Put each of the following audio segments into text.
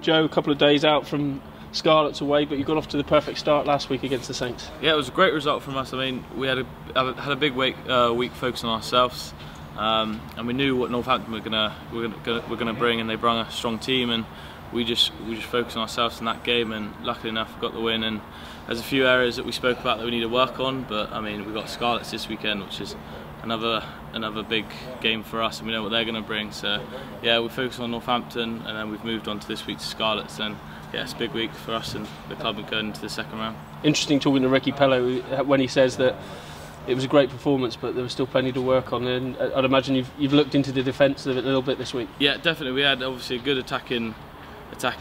Joe, a couple of days out from Scarlets away, but you got off to the perfect start last week against the Saints. Yeah, it was a great result from us. I mean, we had a big week focusing on ourselves, and we knew what Northampton were gonna bring, and they brought a strong team, and we just focused on ourselves in that game, and luckily enough we got the win. And there's a few areas that we spoke about that we need to work on, but I mean, we've got Scarlets this weekend, which is another big game for us, and we know what they're going to bring. So yeah, we focus on Northampton, and then we've moved on to this week's Scarlets, and yeah, it's a big week for us and the club going into the second round. Interesting talking to Ricky Pello when he says that it was a great performance, but there was still plenty to work on, and I'd imagine you've looked into the defence of it a little bit this week. Yeah, definitely. We had obviously a good attacking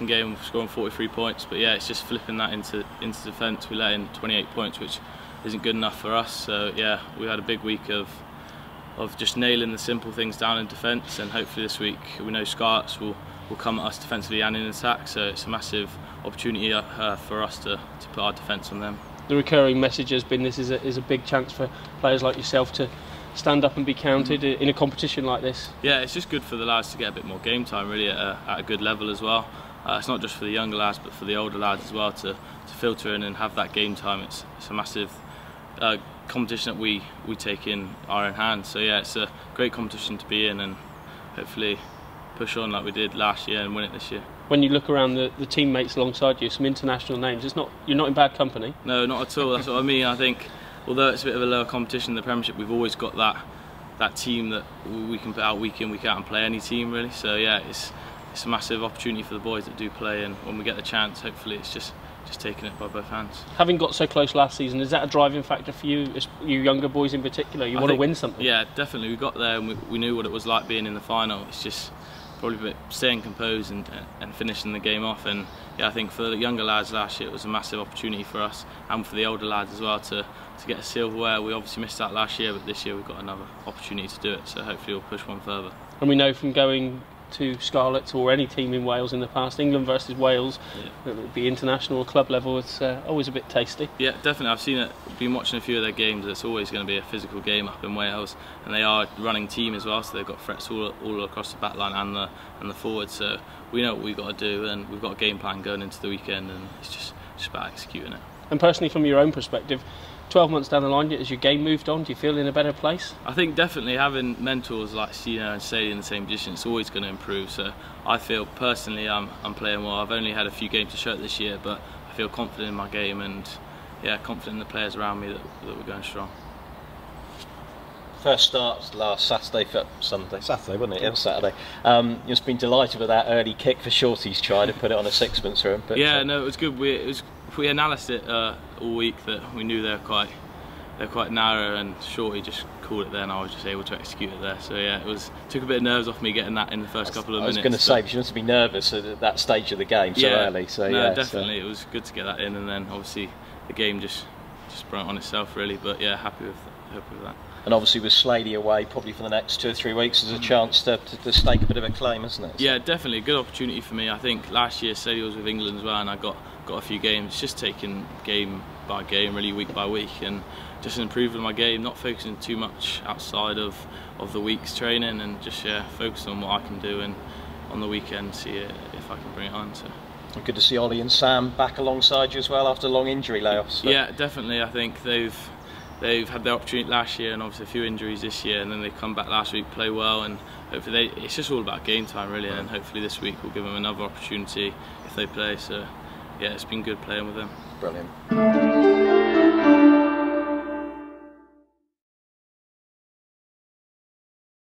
game, scoring 43 points, but yeah, it's just flipping that into defence. We let in 28 points, which isn't good enough for us. So yeah, we had a big week of just nailing the simple things down in defence, and hopefully this week we know Scarlets will come at us defensively and in attack, so it's a massive opportunity for us to put our defence on them. The recurring message has been this is a big chance for players like yourself to stand up and be counted in a competition like this. Yeah, it's just good for the lads to get a bit more game time really at a good level as well. It's not just for the younger lads but for the older lads as well to filter in and have that game time. It's a massive competition that we take in our own hands. So yeah, it's a great competition to be in, and hopefully push on like we did last year and win it this year. When you look around the teammates alongside you, some international names, you're not in bad company. No, not at all. That's what I mean. I think although it's a bit of a lower competition in the Premiership, we've always got that team that we can put out week in, week out and play any team really. So yeah, it's a massive opportunity for the boys that do play, and when we get the chance, hopefully it's just taking it by both hands. Having got so close last season, is that a driving factor for you younger boys in particular? You want to win something? Yeah, definitely. We got there and we knew what it was like being in the final. It's just probably staying composed and finishing the game off. And yeah, I think for the younger lads last year it was a massive opportunity for us, and for the older lads as well, to get a silverware. We obviously missed out last year, but this year we've got another opportunity to do it, so hopefully we'll push one further. And we know from going to Scarlets or any team in Wales in the past, England versus Wales, yeah, it would be international or club level, it's always a bit tasty. Yeah, definitely. I've seen it, been watching a few of their games. It's always going to be a physical game up in Wales, and they are a running team as well, so they've got threats all across the back line and the forward. So we know what we've got to do, and we've got a game plan going into the weekend, and it's just about executing it. And personally, from your own perspective, 12 months down the line, as your game moved on, do you feel in a better place? I think definitely having mentors like Stino and Sadie in the same position, it's always going to improve. So I feel personally I'm playing well. I've only had a few games to show it this year, but I feel confident in my game, and yeah, confident in the players around me that we're going strong. First start last Saturday, wasn't it? Yeah, Saturday. You've been delighted with that early kick for Shorty's try to put it on a sixpence room. But yeah, no, it was good. We analysed it all week, that we knew they're quite narrow, and Shorty just called it there, and I was just able to execute it there. So yeah, took a bit of nerves off me getting that in the first couple of minutes. I was going to say, but you must be nervous at that stage of the game so early. So no, yeah, definitely, it was good to get that in, and then obviously the game just sprung on itself really. But yeah, happy with that. And obviously with Slady away, probably for the next 2 or 3 weeks, there's a chance to stake a bit of a claim, isn't it? Yeah, definitely a good opportunity for me. I think last year Slady was with England as well, and I got a few games, just taking game by game, really week by week, and just improving my game, not focusing too much outside of the week's training, and just focusing on what I can do, and on the weekend see if I can bring it on. So. Good to see Ollie and Sam back alongside you as well after long injury layoffs. So. Yeah, definitely. I think they've had their opportunity last year, and obviously a few injuries this year, and then they come back last week, play well, and hopefully it's just all about game time really, and hopefully this week will give them another opportunity if they play. So yeah, it's been good playing with them. Brilliant.